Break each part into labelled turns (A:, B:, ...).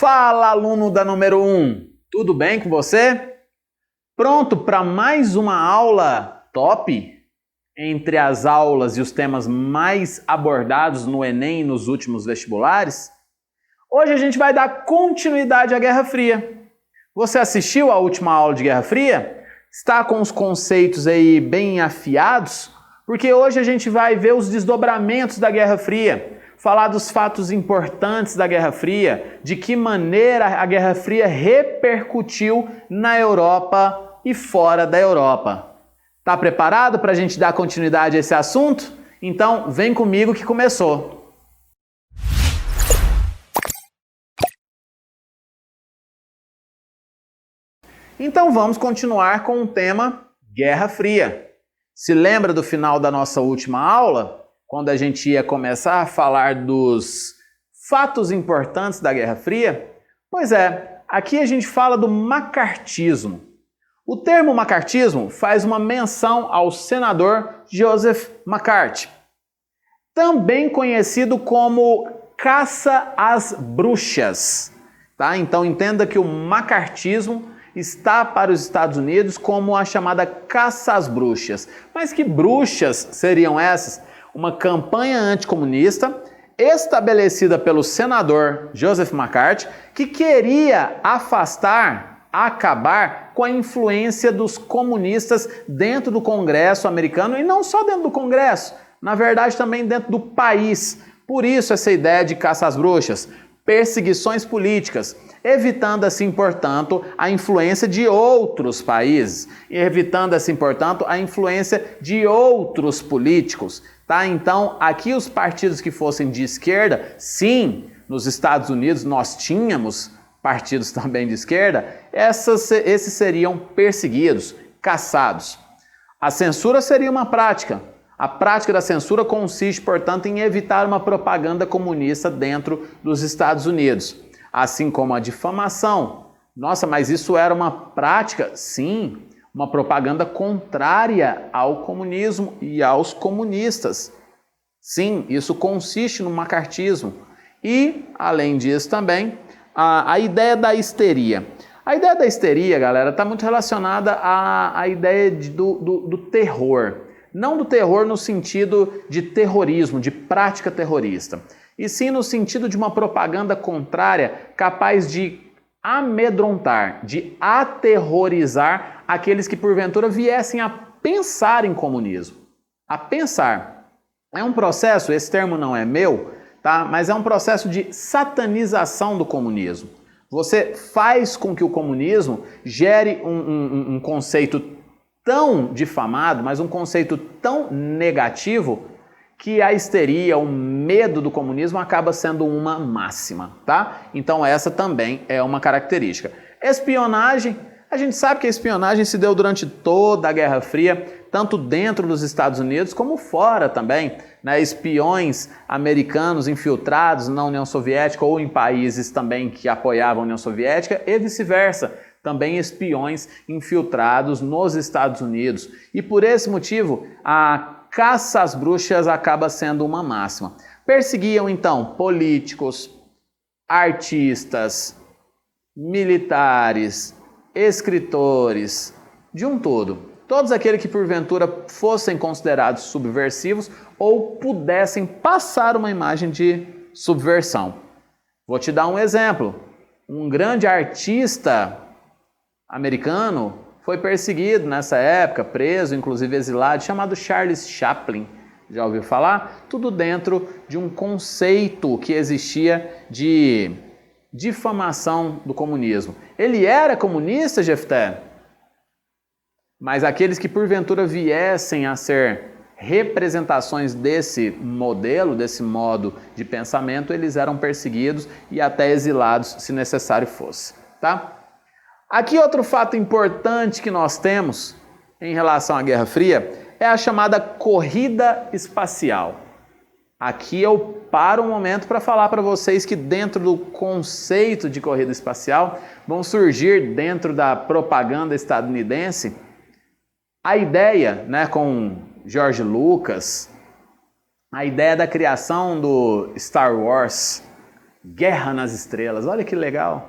A: Fala, aluno da número 1! Tudo bem com você? Pronto para mais uma aula top? Entre as aulas e os temas mais abordados no Enem e nos últimos vestibulares? Hoje a gente vai dar continuidade à Guerra Fria. Você assistiu à última aula de Guerra Fria? Está com os conceitos aí bem afiados? Porque hoje a gente vai ver os desdobramentos da Guerra Fria, falar dos fatos importantes da Guerra Fria, de que maneira a Guerra Fria repercutiu na Europa e fora da Europa. Tá preparado para a gente dar continuidade a esse assunto? Então vem comigo que começou! Então vamos continuar com o tema Guerra Fria. Se lembra do final da nossa última aula? Quando a gente ia começar a falar dos fatos importantes da Guerra Fria? Pois é, aqui a gente fala do macartismo. O termo macartismo faz uma menção ao senador Joseph McCarthy, também conhecido como caça às bruxas. Tá? Então entenda que o macartismo está para os Estados Unidos como a chamada caça às bruxas. Mas que bruxas seriam essas? Uma campanha anticomunista estabelecida pelo senador Joseph McCarthy, que queria acabar com a influência dos comunistas dentro do Congresso americano, e não só dentro do Congresso, na verdade também dentro do país. Por isso essa ideia de caça às bruxas, perseguições políticas, evitando assim, portanto, a influência de outros países, e evitando assim, portanto, a influência de outros políticos. Tá? Então, aqui os partidos que fossem de esquerda, sim, nos Estados Unidos nós tínhamos partidos também de esquerda, esses seriam perseguidos, caçados. A censura seria uma prática. A prática da censura consiste, portanto, em evitar uma propaganda comunista dentro dos Estados Unidos, assim como a difamação. Nossa, mas isso era uma prática? Sim, uma propaganda contrária ao comunismo e aos comunistas. Sim, isso consiste no macartismo. E, além disso também, a ideia da histeria. A ideia da histeria, galera, está muito relacionada à ideia do terror. Não do terror no sentido de terrorismo, de prática terrorista, e sim no sentido de uma propaganda contrária capaz de amedrontar, de aterrorizar aqueles que porventura viessem a pensar em comunismo. A pensar. É um processo, esse termo não é meu, tá? Mas é um processo de satanização do comunismo. Você faz com que o comunismo gere um conceito tão difamado, mas um conceito tão negativo, que a histeria, o medo do comunismo acaba sendo uma máxima, tá? Então essa também é uma característica. Espionagem, a gente sabe que a espionagem se deu durante toda a Guerra Fria, tanto dentro dos Estados Unidos como fora também, né? Espiões americanos infiltrados na União Soviética ou em países também que apoiavam a União Soviética e vice-versa. Também espiões infiltrados nos Estados Unidos. E por esse motivo, a caça às bruxas acaba sendo uma máxima. Perseguiam, então, políticos, artistas, militares, escritores, de um todo. Todos aqueles que porventura fossem considerados subversivos ou pudessem passar uma imagem de subversão. Vou te dar um exemplo. Um grande artista americano foi perseguido nessa época, preso, inclusive exilado, chamado Charles Chaplin. Já ouviu falar? Tudo dentro de um conceito que existia de difamação do comunismo. Ele era comunista, Jefté? Mas aqueles que porventura viessem a ser representações desse modelo, desse modo de pensamento, eles eram perseguidos e até exilados, se necessário fosse. Tá? Aqui outro fato importante que nós temos em relação à Guerra Fria é a chamada corrida espacial. Aqui eu paro um momento para falar para vocês que dentro do conceito de corrida espacial vão surgir dentro da propaganda estadunidense a ideia, né, com George Lucas, a ideia da criação do Star Wars, Guerra nas Estrelas, olha que legal.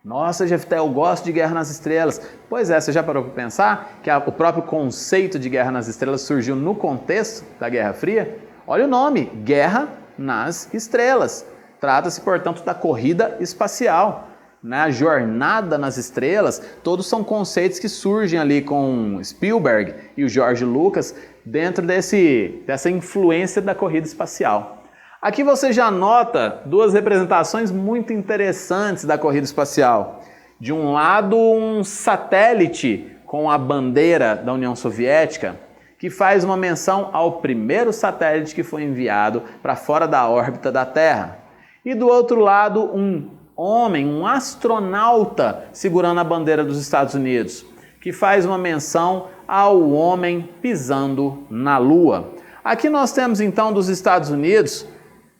A: Nossa, Jefté, eu gosto de Guerra nas Estrelas. Pois é, você já parou para pensar que o próprio conceito de Guerra nas Estrelas surgiu no contexto da Guerra Fria? Olha o nome, Guerra nas Estrelas. Trata-se, portanto, da corrida espacial, né? A jornada nas estrelas, todos são conceitos que surgem ali com Spielberg e o George Lucas dentro dessa influência da corrida espacial. Aqui você já nota duas representações muito interessantes da corrida espacial. De um lado, um satélite com a bandeira da União Soviética, que faz uma menção ao primeiro satélite que foi enviado para fora da órbita da Terra. E do outro lado, um homem, um astronauta, segurando a bandeira dos Estados Unidos, que faz uma menção ao homem pisando na Lua. Aqui nós temos então dos Estados Unidos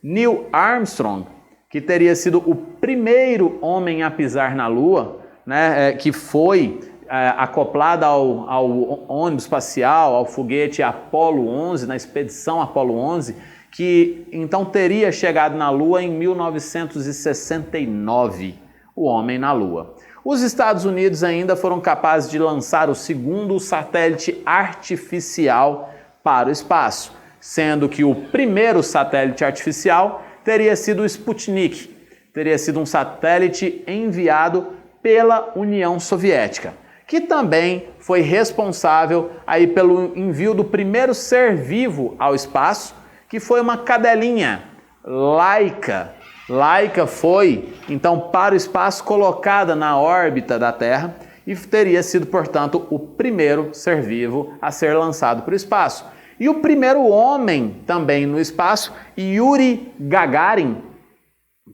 A: Neil Armstrong, que teria sido o primeiro homem a pisar na Lua, né, que foi acoplado ao ônibus espacial, ao foguete Apollo 11, na expedição Apollo 11, que então teria chegado na Lua em 1969, o homem na Lua. Os Estados Unidos ainda foram capazes de lançar o segundo satélite artificial para o espaço, sendo que o primeiro satélite artificial teria sido o Sputnik, teria sido um satélite enviado pela União Soviética, que também foi responsável aí pelo envio do primeiro ser vivo ao espaço, que foi uma cadelinha, Laika. Laika foi, então, para o espaço, colocada na órbita da Terra e teria sido, portanto, o primeiro ser vivo a ser lançado para o espaço. E o primeiro homem também no espaço, Yuri Gagarin,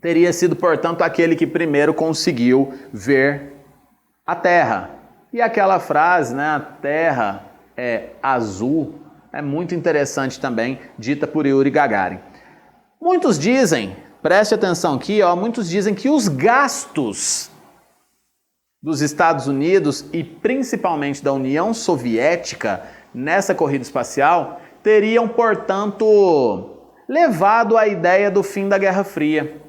A: teria sido, portanto, aquele que primeiro conseguiu ver a Terra. E aquela frase, né, a Terra é azul, é muito interessante também, dita por Yuri Gagarin. Muitos dizem, preste atenção aqui, muitos dizem que os gastos dos Estados Unidos e principalmente da União Soviética nessa corrida espacial teriam, portanto, levado à ideia do fim da Guerra Fria,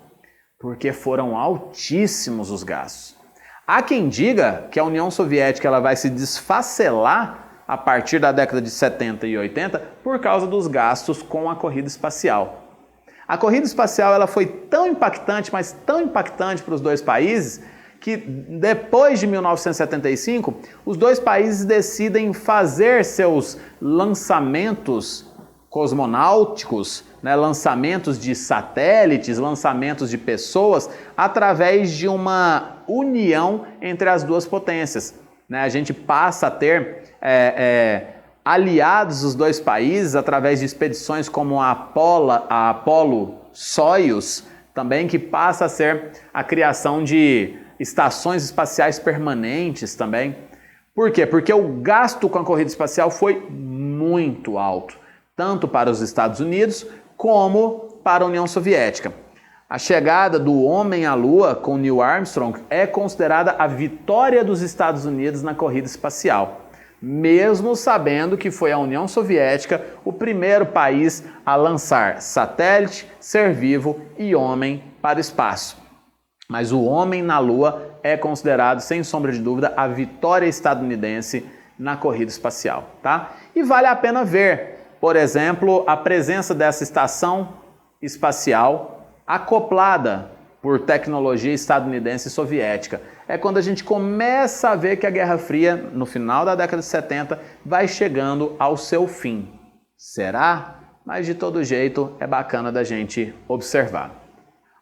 A: porque foram altíssimos os gastos. Há quem diga que a União Soviética ela vai se desfacelar a partir da década de 70 e 80 por causa dos gastos com a corrida espacial. A corrida espacial ela foi tão impactante, mas tão impactante para os dois países, que depois de 1975, os dois países decidem fazer seus lançamentos cosmonáuticos, né, lançamentos de satélites, lançamentos de pessoas, através de uma união entre as duas potências. Né? A gente passa a ter aliados os dois países através de expedições como a Apollo-Soyuz, também, que passa a ser a criação de estações espaciais permanentes também. Por quê? Porque o gasto com a corrida espacial foi muito alto, tanto para os Estados Unidos como para a União Soviética. A chegada do homem à Lua com Neil Armstrong é considerada a vitória dos Estados Unidos na corrida espacial, mesmo sabendo que foi a União Soviética o primeiro país a lançar satélite, ser vivo e homem para o espaço. Mas o homem na Lua é considerado, sem sombra de dúvida, a vitória estadunidense na corrida espacial, tá? E vale a pena ver, por exemplo, a presença dessa estação espacial acoplada por tecnologia estadunidense e soviética. É quando a gente começa a ver que a Guerra Fria, no final da década de 70, vai chegando ao seu fim. Será? Mas de todo jeito é bacana da gente observar.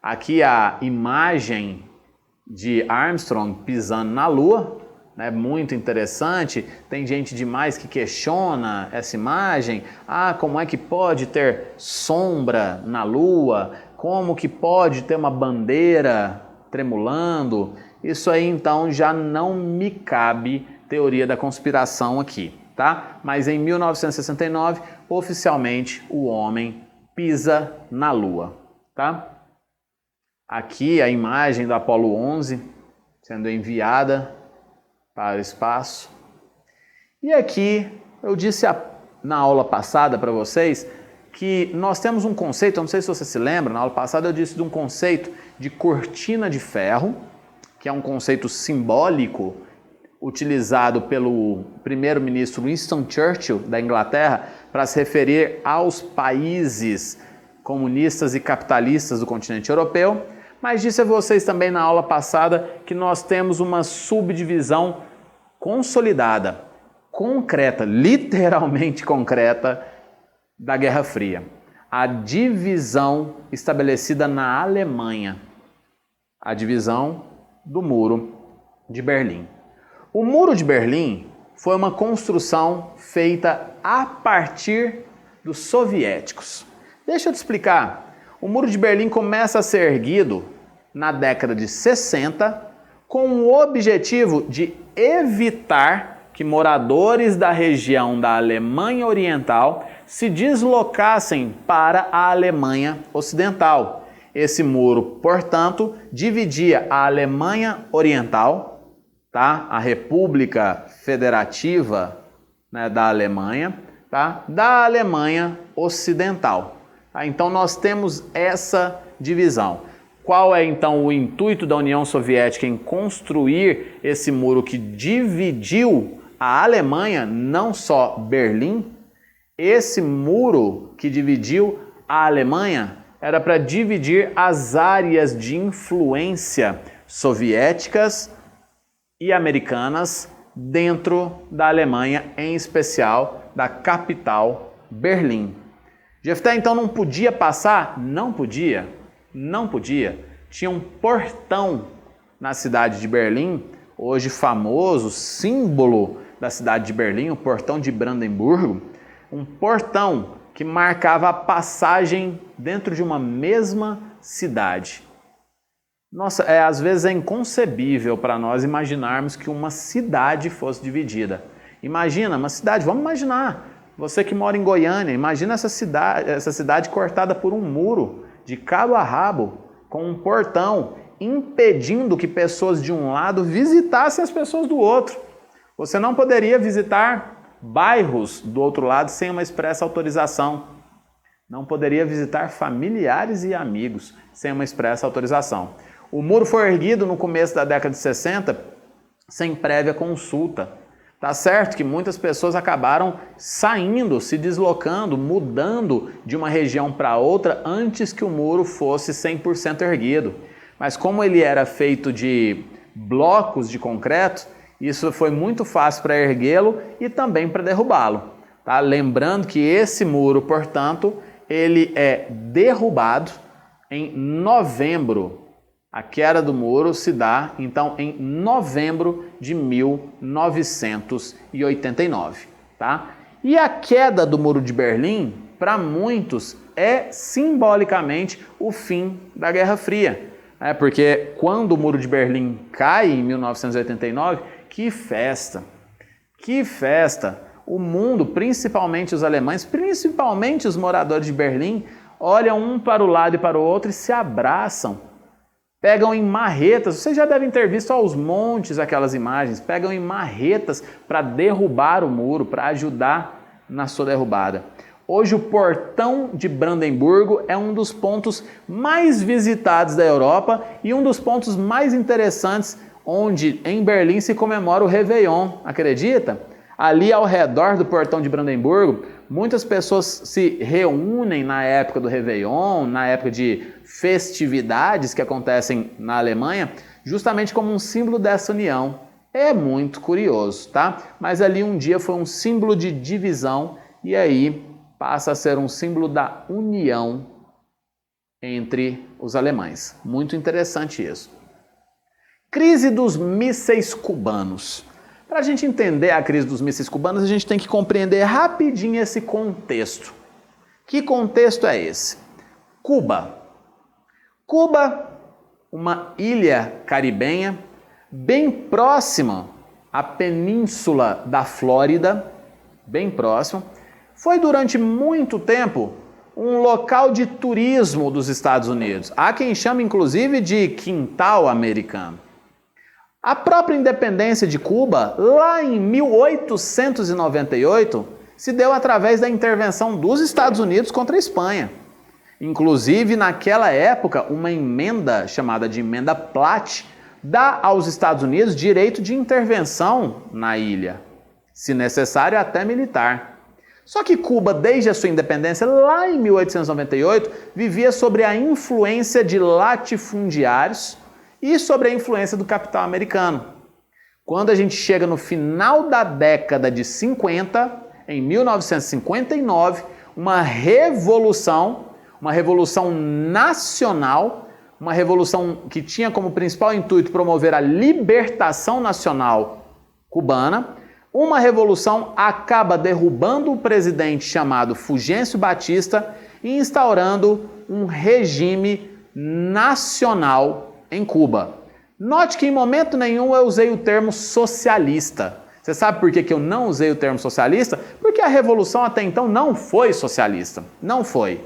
A: Aqui a imagem de Armstrong pisando na Lua, né, muito interessante. Tem gente demais que questiona essa imagem. Como é que pode ter sombra na Lua? Como que pode ter uma bandeira tremulando? Isso aí então já não me cabe teoria da conspiração aqui, tá? Mas em 1969, oficialmente o homem pisa na Lua, tá? Aqui a imagem do Apollo 11 sendo enviada para o espaço. E aqui eu disse na aula passada para vocês que nós temos um conceito, eu não sei se você se lembra, na aula passada eu disse de um conceito de cortina de ferro, que é um conceito simbólico utilizado pelo primeiro-ministro Winston Churchill da Inglaterra para se referir aos países comunistas e capitalistas do continente europeu. Mas disse a vocês também na aula passada que nós temos uma subdivisão consolidada, concreta, literalmente concreta, da Guerra Fria. A divisão estabelecida na Alemanha, a divisão do Muro de Berlim. O Muro de Berlim foi uma construção feita a partir dos soviéticos. Deixa eu te explicar. O Muro de Berlim começa a ser erguido na década de 60 com o objetivo de evitar que moradores da região da Alemanha Oriental se deslocassem para a Alemanha Ocidental. Esse muro, portanto, dividia a Alemanha Oriental, tá? A República Federativa, né, da Alemanha, tá? Da Alemanha Ocidental. Tá? Então nós temos essa divisão. Qual é então o intuito da União Soviética em construir esse muro que dividiu a Alemanha, não só Berlim? Esse muro que dividiu a Alemanha era para dividir as áreas de influência soviéticas e americanas dentro da Alemanha, em especial da capital Berlim. Jefté então não podia passar? Não podia. Tinha um portão na cidade de Berlim, hoje famoso, símbolo da cidade de Berlim, o portão de Brandemburgo, um portão que marcava a passagem dentro de uma mesma cidade. Nossa, às vezes é inconcebível para nós imaginarmos que uma cidade fosse dividida. Imagina, uma cidade, vamos imaginar, você que mora em Goiânia, imagina essa cidade cortada por um muro, de cabo a rabo, com um portão, impedindo que pessoas de um lado visitassem as pessoas do outro. Você não poderia visitar bairros do outro lado sem uma expressa autorização. Não poderia visitar familiares e amigos sem uma expressa autorização. O muro foi erguido no começo da década de 60 sem prévia consulta. Tá certo que muitas pessoas acabaram saindo, se deslocando, mudando de uma região para outra antes que o muro fosse 100% erguido. Mas como ele era feito de blocos de concreto, isso foi muito fácil para erguê-lo e também para derrubá-lo. Tá? Lembrando que esse muro, portanto, ele é derrubado em novembro. A queda do muro se dá, então, em novembro de 1989. Tá? E a queda do Muro de Berlim, para muitos, é simbolicamente o fim da Guerra Fria. Porque quando o Muro de Berlim cai em 1989, que festa! Que festa! O mundo, principalmente os alemães, principalmente os moradores de Berlim, olham um para o lado e para o outro e se abraçam. Pegam em marretas, vocês já devem ter visto aos montes aquelas imagens, pegam em marretas para derrubar o muro, para ajudar na sua derrubada. Hoje o portão de Brandemburgo é um dos pontos mais visitados da Europa e um dos pontos mais interessantes onde em Berlim se comemora o Réveillon, acredita? Ali ao redor do portão de Brandemburgo, muitas pessoas se reúnem na época do Réveillon, na época de festividades que acontecem na Alemanha, justamente como um símbolo dessa união. É muito curioso, tá? Mas ali um dia foi um símbolo de divisão e aí passa a ser um símbolo da união entre os alemães. Muito interessante isso. Crise dos mísseis cubanos. Para a gente entender a crise dos mísseis cubanos, a gente tem que compreender rapidinho esse contexto. Que contexto é esse? Cuba. Cuba, uma ilha caribenha, bem próxima à península da Flórida, bem próximo, foi durante muito tempo um local de turismo dos Estados Unidos. Há quem chama inclusive de quintal americano. A própria independência de Cuba, lá em 1898, se deu através da intervenção dos Estados Unidos contra a Espanha. Inclusive, naquela época, uma emenda chamada de Emenda Platt dá aos Estados Unidos direito de intervenção na ilha, se necessário até militar. Só que Cuba, desde a sua independência, lá em 1898, vivia sob a influência de latifundiários e sobre a influência do capital americano. Quando a gente chega no final da década de 50, em 1959, uma revolução nacional, uma revolução que tinha como principal intuito promover a libertação nacional cubana. Uma revolução acaba derrubando o presidente chamado Fulgêncio Batista e instaurando um regime nacional em Cuba. Note que em momento nenhum eu usei o termo socialista. Você sabe por que eu não usei o termo socialista? Porque a revolução até então não foi socialista. Não foi.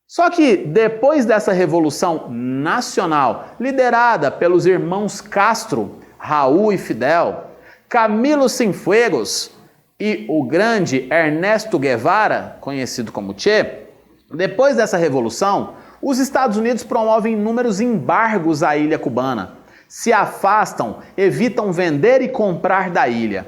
A: Só que depois dessa revolução nacional, liderada pelos irmãos Castro, Raul e Fidel, Camilo Cienfuegos e o grande Ernesto Guevara, conhecido como Che, depois dessa revolução, os Estados Unidos promovem inúmeros embargos à ilha cubana, se afastam, evitam vender e comprar da ilha.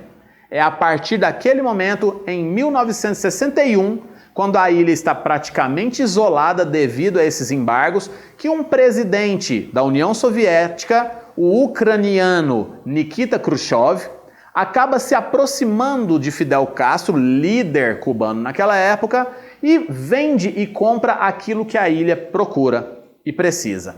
A: É a partir daquele momento, em 1961, quando a ilha está praticamente isolada devido a esses embargos, que um presidente da União Soviética, o ucraniano Nikita Khrushchev, acaba se aproximando de Fidel Castro, líder cubano naquela época, e vende e compra aquilo que a ilha procura e precisa.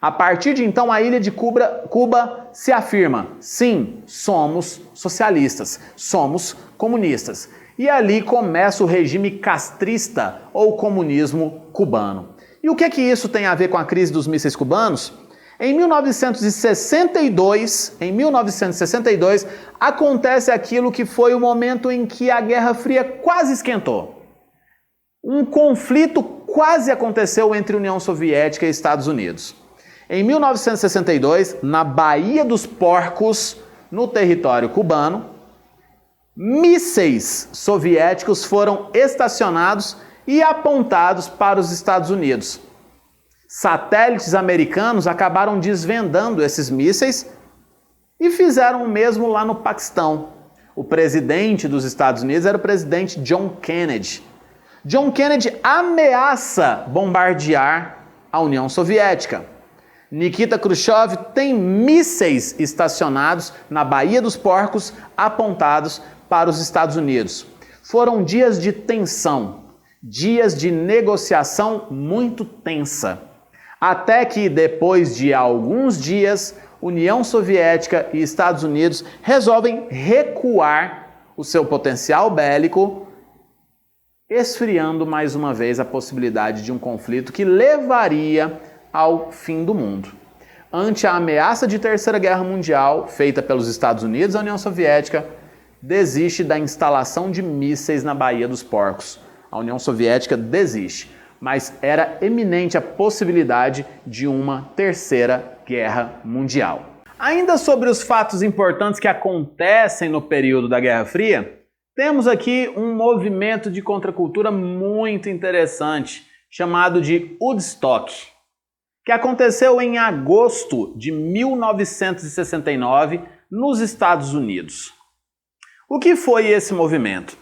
A: A partir de então, a ilha de Cuba se afirma: sim, somos socialistas, somos comunistas. E ali começa o regime castrista ou comunismo cubano. E o que é que isso tem a ver com a crise dos mísseis cubanos? Em 1962, acontece aquilo que foi o momento em que a Guerra Fria quase esquentou. Um conflito quase aconteceu entre União Soviética e Estados Unidos. Em 1962, na Baía dos Porcos, no território cubano, mísseis soviéticos foram estacionados e apontados para os Estados Unidos. Satélites americanos acabaram desvendando esses mísseis e fizeram o mesmo lá no Paquistão. O presidente dos Estados Unidos era o presidente John Kennedy. John Kennedy ameaça bombardear a União Soviética. Nikita Khrushchev tem mísseis estacionados na Baía dos Porcos apontados para os Estados Unidos. Foram dias de tensão, dias de negociação muito tensa. Até que, depois de alguns dias, União Soviética e Estados Unidos resolvem recuar o seu potencial bélico, esfriando mais uma vez a possibilidade de um conflito que levaria ao fim do mundo. Ante a ameaça de Terceira Guerra Mundial feita pelos Estados Unidos, a União Soviética desiste da instalação de mísseis na Baía dos Porcos. A União Soviética desiste, mas era eminente a possibilidade de uma Terceira Guerra Mundial. Ainda sobre os fatos importantes que acontecem no período da Guerra Fria, temos aqui um movimento de contracultura muito interessante, chamado de Woodstock, que aconteceu em agosto de 1969 nos Estados Unidos. O que foi esse movimento?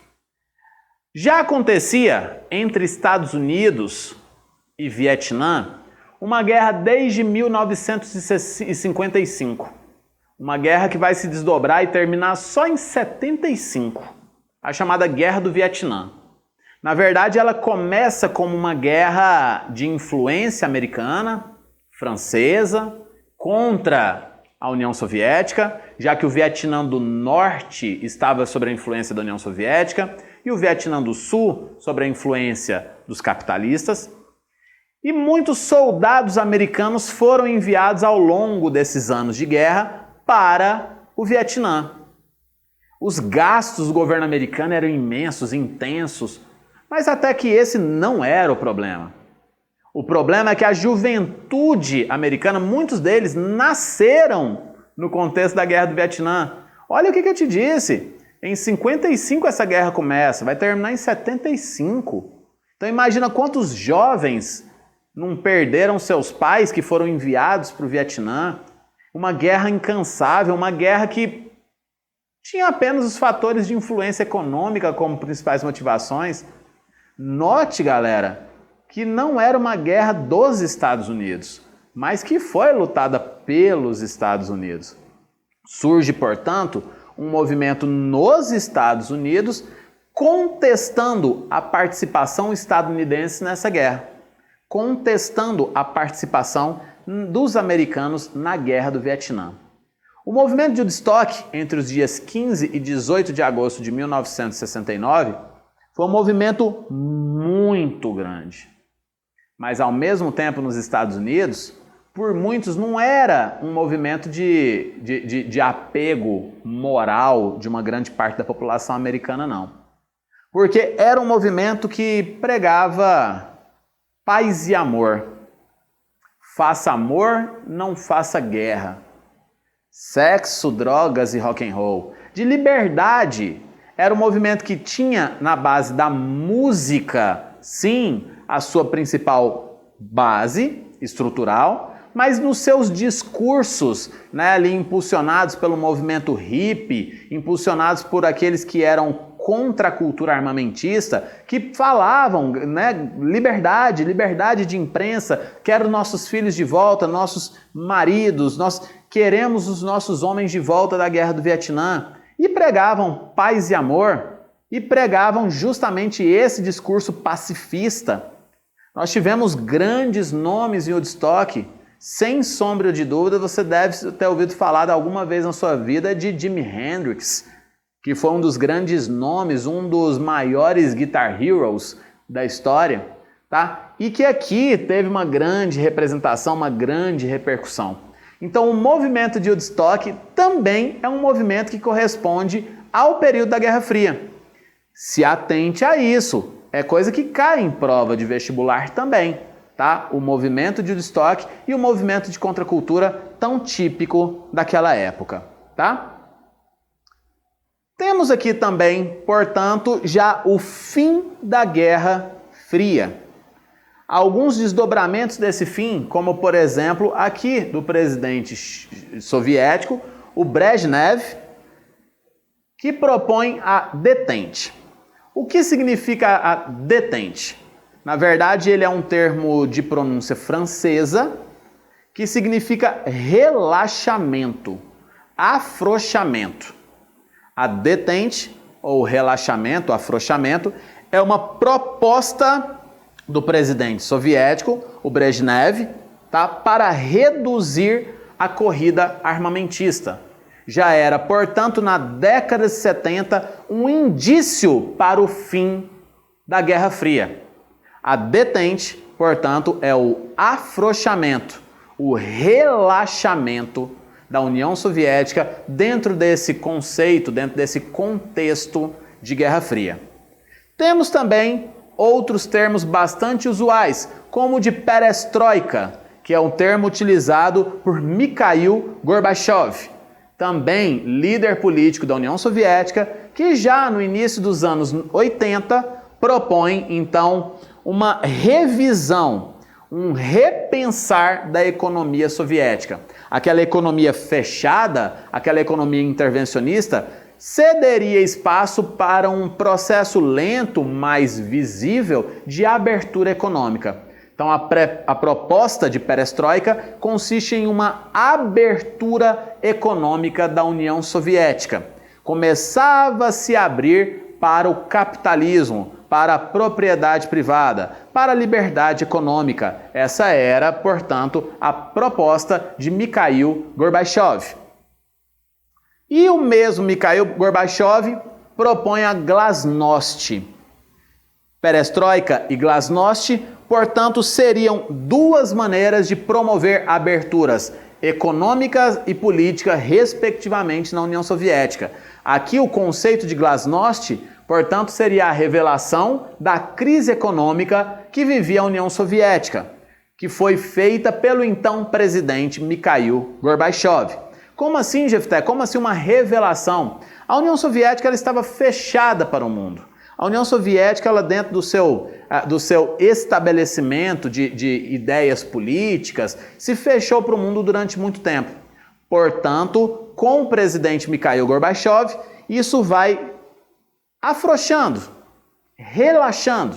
A: Já acontecia entre Estados Unidos e Vietnã uma guerra desde 1955. Uma guerra que vai se desdobrar e terminar só em 75, a chamada Guerra do Vietnã. Na verdade, ela começa como uma guerra de influência americana, francesa, contra a União Soviética, já que o Vietnã do Norte estava sob a influência da União Soviética e o Vietnã do Sul sob a influência dos capitalistas. E muitos soldados americanos foram enviados ao longo desses anos de guerra para o Vietnã. Os gastos do governo americano eram imensos, intensos, mas até que esse não era o problema. O problema é que a juventude americana, muitos deles nasceram no contexto da Guerra do Vietnã. Olha o que eu te disse, em 55 essa guerra começa, vai terminar em 75. Então imagina quantos jovens não perderam seus pais que foram enviados para o Vietnã. Uma guerra incansável, uma guerra que tinha apenas os fatores de influência econômica como principais motivações. Note, galera, que não era uma guerra dos Estados Unidos, mas que foi lutada pelos Estados Unidos. Surge, portanto, um movimento nos Estados Unidos contestando a participação estadunidense nessa guerra, contestando a participação dos americanos na Guerra do Vietnã. O movimento de Woodstock, entre os dias 15 e 18 de agosto de 1969, foi um movimento muito grande. Mas, ao mesmo tempo, nos Estados Unidos, por muitos não era um movimento de apego moral de uma grande parte da população americana, não. Porque era um movimento que pregava paz e amor. Faça amor, não faça guerra. Sexo, drogas e rock and roll. De liberdade. Era um movimento que tinha na base da música, sim, a sua principal base estrutural, mas nos seus discursos, né, ali impulsionados pelo movimento hippie, impulsionados por aqueles que eram contra a cultura armamentista, que falavam, né, liberdade de imprensa, quero nossos filhos de volta, nossos maridos, nós queremos os nossos homens de volta da Guerra do Vietnã, e pregavam paz e amor, e pregavam justamente esse discurso pacifista. Nós tivemos grandes nomes em Woodstock. Sem sombra de dúvida, você deve ter ouvido falar alguma vez na sua vida de Jimi Hendrix, que foi um dos grandes nomes, um dos maiores guitar heroes da história, tá? E que aqui teve uma grande representação, uma grande repercussão. Então, o movimento de Woodstock também é um movimento que corresponde ao período da Guerra Fria. Se atente a isso, é coisa que cai em prova de vestibular também, tá? O movimento de Woodstock e o movimento de contracultura tão típico daquela época, tá? Temos aqui também, portanto, já o fim da Guerra Fria. Alguns desdobramentos desse fim, como por exemplo aqui do presidente soviético, o Brezhnev, que propõe a detente. O que significa a detente? Na verdade, ele é um termo de pronúncia francesa que significa relaxamento, afrouxamento. A detente, ou relaxamento, afrouxamento, é uma proposta do presidente soviético, o Brezhnev, tá, para reduzir a corrida armamentista. Já era, portanto, na década de 70, um indício para o fim da Guerra Fria. A detente, portanto, é o afrouxamento, o relaxamento da União Soviética dentro desse conceito, dentro desse contexto de Guerra Fria. Temos também outros termos bastante usuais, como o de perestroika, que é um termo utilizado por Mikhail Gorbachev, também líder político da União Soviética, que já no início dos anos 80 propõe, então, uma revisão, um repensar da economia soviética. Aquela economia fechada, aquela economia intervencionista, cederia espaço para um processo lento, mais visível, de abertura econômica. Então, a proposta de perestroika consiste em uma abertura econômica da União Soviética. Começava a se abrir para o capitalismo, para a propriedade privada, para a liberdade econômica. Essa era, portanto, a proposta de Mikhail Gorbachev. E o mesmo Mikhail Gorbachev propõe a glasnost. Perestroika e glasnost, portanto, seriam duas maneiras de promover aberturas econômicas e políticas, respectivamente, na União Soviética. Aqui o conceito de glasnost, portanto, seria a revelação da crise econômica que vivia a União Soviética, que foi feita pelo então presidente Mikhail Gorbachev. Como assim, Jefté? Como assim uma revelação? A União Soviética ela estava fechada para o mundo. A União Soviética, ela dentro do seu estabelecimento de ideias políticas, se fechou para o mundo durante muito tempo. Portanto, com o presidente Mikhail Gorbachev, isso vai afrouxando, relaxando.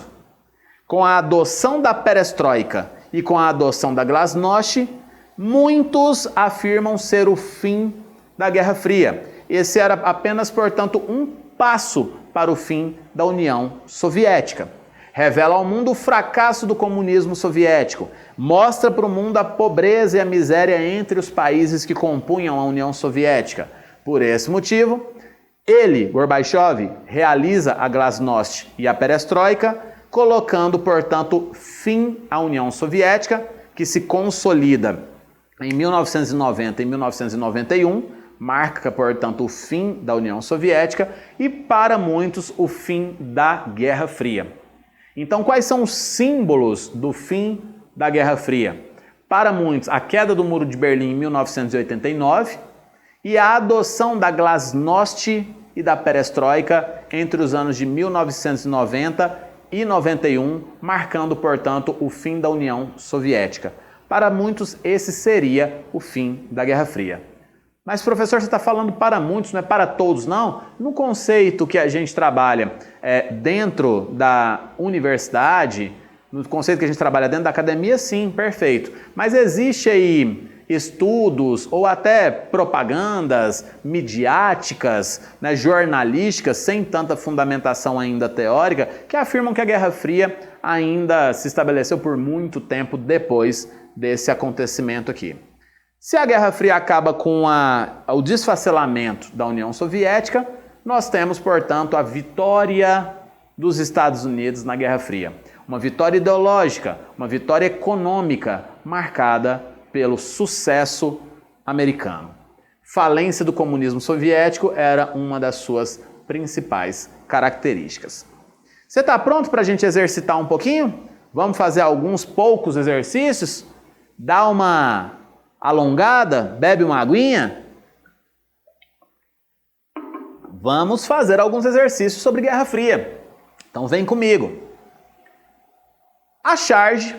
A: Com a adoção da perestroika e com a adoção da glasnost, muitos afirmam ser o fim da Guerra Fria. Esse era apenas, portanto, um passo para o fim da União Soviética. Revela ao mundo o fracasso do comunismo soviético, mostra para o mundo a pobreza e a miséria entre os países que compunham a União Soviética. Por esse motivo, ele, Gorbachev, realiza a glasnost e a perestroika, colocando, portanto, fim à União Soviética, que se consolida em 1990 e 1991, marca, portanto, o fim da União Soviética e, para muitos, o fim da Guerra Fria. Então, quais são os símbolos do fim da Guerra Fria? Para muitos, a queda do Muro de Berlim em 1989 e a adoção da glasnost e da perestroika entre os anos de 1990 e 91, marcando, portanto, o fim da União Soviética. Para muitos, esse seria o fim da Guerra Fria. Mas, professor, você está falando para muitos, não é para todos, não? No conceito que a gente trabalha dentro da universidade, no conceito que a gente trabalha dentro da academia, sim, perfeito. Mas existe aí estudos ou até propagandas midiáticas, né, jornalísticas, sem tanta fundamentação ainda teórica, que afirmam que a Guerra Fria ainda se estabeleceu por muito tempo depois desse acontecimento aqui. Se a Guerra Fria acaba com o desfacelamento da União Soviética, nós temos, portanto, a vitória dos Estados Unidos na Guerra Fria. Uma vitória ideológica, uma vitória econômica marcada pelo sucesso americano. Falência do comunismo soviético era uma das suas principais características. Você está pronto para a gente exercitar um pouquinho? Vamos fazer alguns poucos exercícios? Dá uma alongada? Bebe uma aguinha? Vamos fazer alguns exercícios sobre Guerra Fria. Então vem comigo. A charge.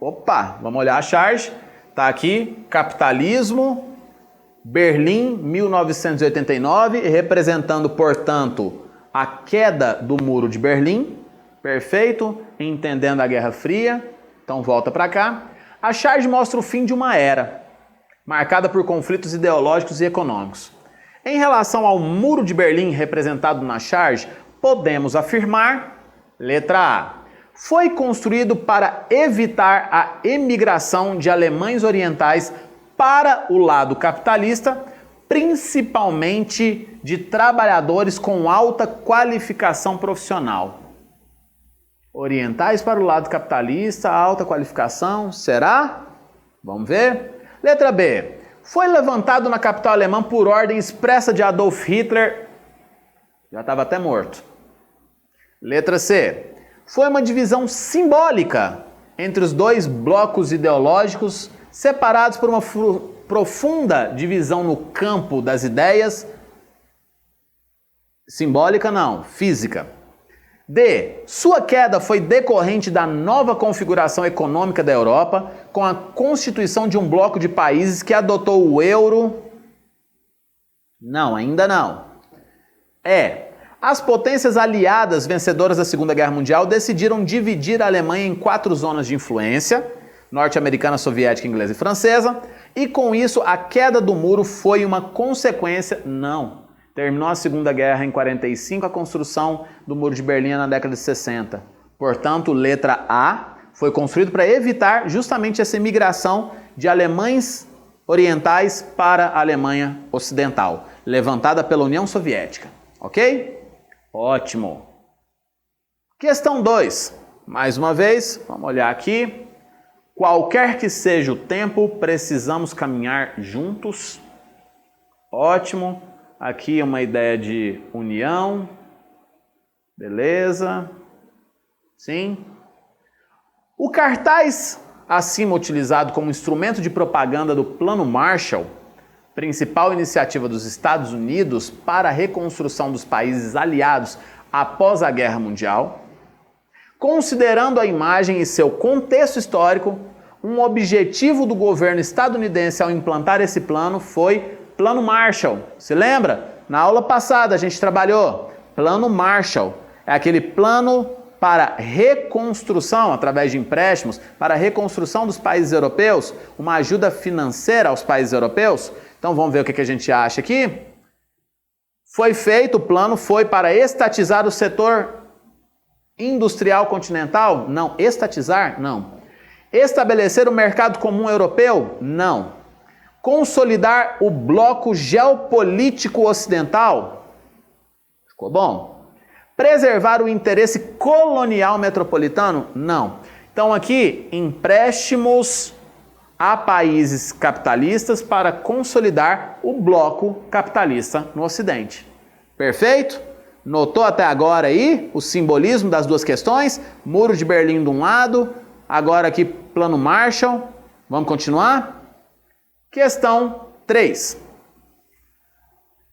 A: Opa, vamos olhar a charge. Está aqui, Capitalismo, Berlim, 1989, representando, portanto, a queda do Muro de Berlim. Perfeito? Entendendo a Guerra Fria. Então volta para cá. A charge mostra o fim de uma era, marcada por conflitos ideológicos e econômicos. Em relação ao Muro de Berlim representado na charge, podemos afirmar, letra A, foi construído para evitar a emigração de alemães orientais para o lado capitalista, principalmente de trabalhadores com alta qualificação profissional. Orientais para o lado capitalista, alta qualificação, será? Vamos ver. Letra B. Foi levantado na capital alemã por ordem expressa de Adolf Hitler. Já estava até morto. Letra C. Foi uma divisão simbólica entre os dois blocos ideológicos, separados por uma profunda divisão no campo das ideias. Simbólica não, física. D. Sua queda foi decorrente da nova configuração econômica da Europa, com a constituição de um bloco de países que adotou o euro. Não, ainda não. E. As potências aliadas vencedoras da Segunda Guerra Mundial decidiram dividir a Alemanha em 4 zonas de influência, norte-americana, soviética, inglesa e francesa, e com isso a queda do muro foi uma consequência. Não. Terminou a Segunda Guerra em 45, a construção do Muro de Berlim na década de 60. Portanto, letra A foi construído para evitar justamente essa imigração de alemães orientais para a Alemanha Ocidental, levantada pela União Soviética. Ok? Ótimo. Questão 2. Mais uma vez, vamos olhar aqui. Qualquer que seja o tempo, precisamos caminhar juntos. Ótimo. Aqui uma ideia de união. Beleza. Sim. O cartaz, acima utilizado como instrumento de propaganda do Plano Marshall, principal iniciativa dos Estados Unidos para a reconstrução dos países aliados após a Guerra Mundial. Considerando a imagem e seu contexto histórico, um objetivo do governo estadunidense ao implantar esse plano foi Plano Marshall. Se lembra? Na aula passada a gente trabalhou. Plano Marshall é aquele plano para reconstrução, através de empréstimos, para a reconstrução dos países europeus, uma ajuda financeira aos países europeus. Então vamos ver o que a gente acha aqui. Foi feito, o plano foi para estatizar o setor industrial continental? Não. Estatizar? Não. Estabelecer o mercado comum europeu? Não. Consolidar o bloco geopolítico ocidental? Ficou bom. Preservar o interesse colonial metropolitano? Não. Então aqui, empréstimos a países capitalistas para consolidar o bloco capitalista no Ocidente. Perfeito? Notou até agora aí o simbolismo das duas questões? Muro de Berlim de um lado, agora aqui Plano Marshall. Vamos continuar? Questão 3.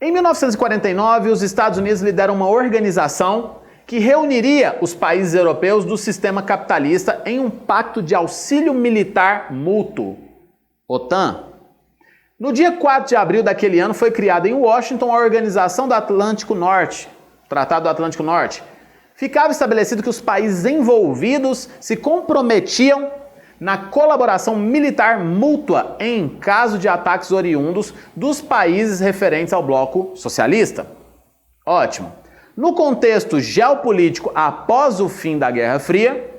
A: Em 1949, os Estados Unidos lideram uma organização que reuniria os países europeus do sistema capitalista em um pacto de auxílio militar mútuo, OTAN. No dia 4 de abril daquele ano foi criada em Washington a Organização do Atlântico Norte, Tratado do Atlântico Norte. Ficava estabelecido que os países envolvidos se comprometiam na colaboração militar mútua em caso de ataques oriundos dos países referentes ao bloco socialista. Ótimo. No contexto geopolítico após o fim da Guerra Fria,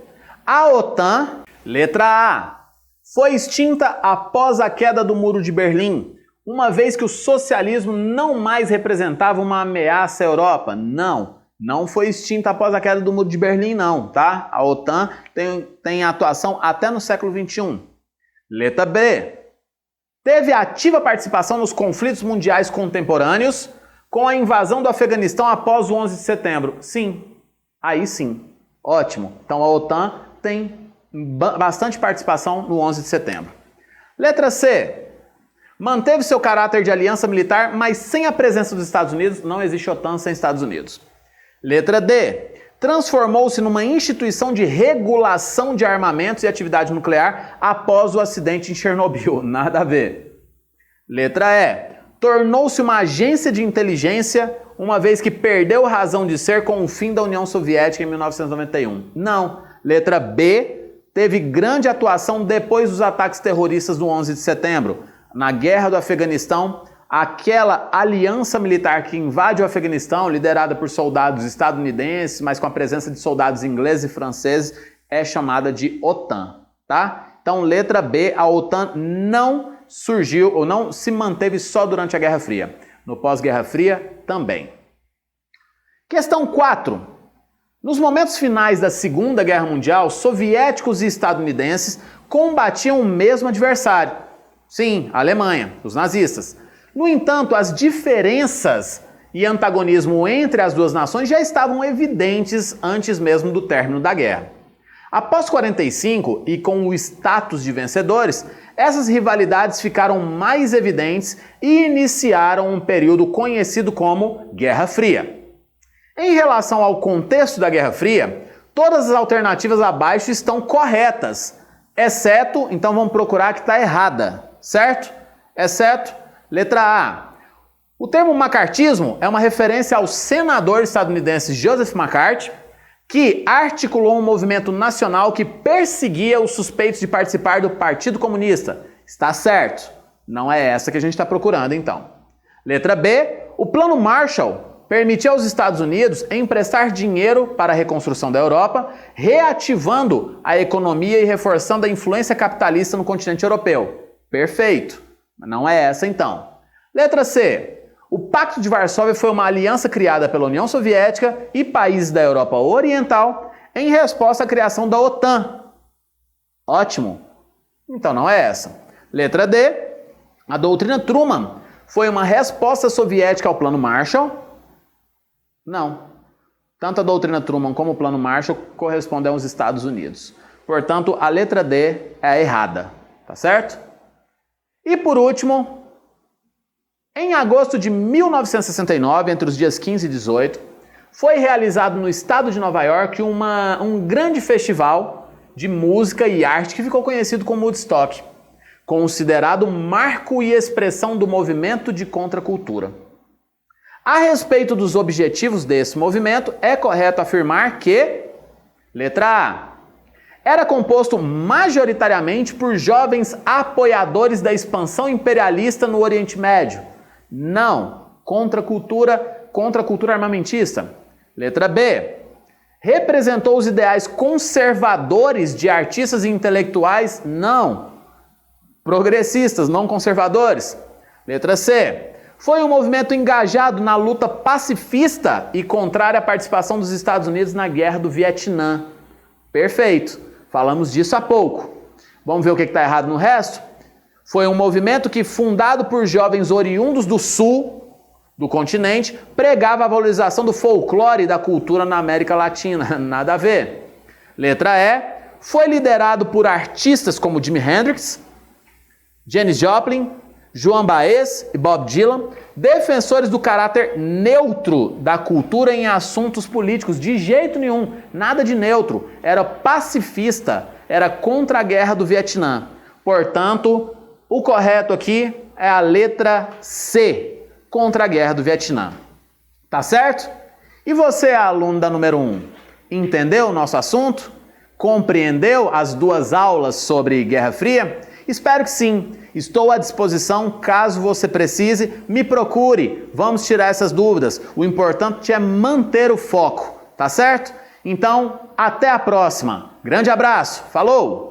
A: a OTAN, letra A, foi extinta após a queda do Muro de Berlim, uma vez que o socialismo não mais representava uma ameaça à Europa. Não foi extinta após a queda do Muro de Berlim, não, tá? A OTAN tem atuação até no século XXI. Letra B. Teve ativa participação nos conflitos mundiais contemporâneos com a invasão do Afeganistão após o 11 de setembro. Sim, aí sim. Ótimo. Então a OTAN tem bastante participação no 11 de setembro. Letra C. Manteve seu caráter de aliança militar, mas sem a presença dos Estados Unidos. Não existe OTAN sem Estados Unidos. Letra D. Transformou-se numa instituição de regulação de armamentos e atividade nuclear após o acidente em Chernobyl. Nada a ver. Letra E. Tornou-se uma agência de inteligência, uma vez que perdeu razão de ser com o fim da União Soviética em 1991. Não. Letra B. Teve grande atuação depois dos ataques terroristas do 11 de setembro. Na Guerra do Afeganistão, aquela aliança militar que invade o Afeganistão, liderada por soldados estadunidenses, mas com a presença de soldados ingleses e franceses, é chamada de OTAN, tá? Então, letra B, a OTAN não surgiu ou não se manteve só durante a Guerra Fria. No pós-Guerra Fria, também. Questão 4. Nos momentos finais da Segunda Guerra Mundial, soviéticos e estadunidenses combatiam o mesmo adversário. Sim, a Alemanha, os nazistas. No entanto, as diferenças e antagonismo entre as duas nações já estavam evidentes antes mesmo do término da guerra. Após 45 e com o status de vencedores, essas rivalidades ficaram mais evidentes e iniciaram um período conhecido como Guerra Fria. Em relação ao contexto da Guerra Fria, todas as alternativas abaixo estão corretas, exceto, então vamos procurar que está errada, certo? Exceto, letra A. O termo macartismo é uma referência ao senador estadunidense Joseph McCarthy, que articulou um movimento nacional que perseguia os suspeitos de participar do Partido Comunista. Está certo. Não é essa que a gente está procurando, então. Letra B. O Plano Marshall permitia aos Estados Unidos emprestar dinheiro para a reconstrução da Europa, reativando a economia e reforçando a influência capitalista no continente europeu. Perfeito. Mas não é essa, então. Letra C. O Pacto de Varsóvia foi uma aliança criada pela União Soviética e países da Europa Oriental em resposta à criação da OTAN. Ótimo. Então não é essa. Letra D. A doutrina Truman foi uma resposta soviética ao Plano Marshall? Não. Tanto a doutrina Truman como o Plano Marshall correspondem aos Estados Unidos. Portanto, a letra D é a errada. Tá certo? E por último, em agosto de 1969, entre os dias 15 e 18, foi realizado no estado de Nova York um grande festival de música e arte que ficou conhecido como Woodstock, considerado marco e expressão do movimento de contracultura. A respeito dos objetivos desse movimento, é correto afirmar que, letra A, era composto majoritariamente por jovens apoiadores da expansão imperialista no Oriente Médio. Não, contra a cultura armamentista. Letra B, representou os ideais conservadores de artistas e intelectuais? Não, progressistas, não conservadores. Letra C, foi um movimento engajado na luta pacifista e contrária à participação dos Estados Unidos na Guerra do Vietnã. Perfeito, falamos disso há pouco. Vamos ver o que está errado no resto? Foi um movimento que, fundado por jovens oriundos do sul do continente, pregava a valorização do folclore e da cultura na América Latina. Nada a ver. Letra E, foi liderado por artistas como Jimi Hendrix, Janis Joplin, Joan Baez e Bob Dylan, defensores do caráter neutro da cultura em assuntos políticos. De jeito nenhum, nada de neutro. Era pacifista, era contra a guerra do Vietnã. Portanto, o correto aqui é a letra C, contra a guerra do Vietnã. Tá certo? E você, aluno da número 1, entendeu o nosso assunto? Compreendeu as 2 aulas sobre Guerra Fria? Espero que sim. Estou à disposição caso você precise, me procure. Vamos tirar essas dúvidas. O importante é manter o foco, tá certo? Então, até a próxima. Grande abraço. Falou!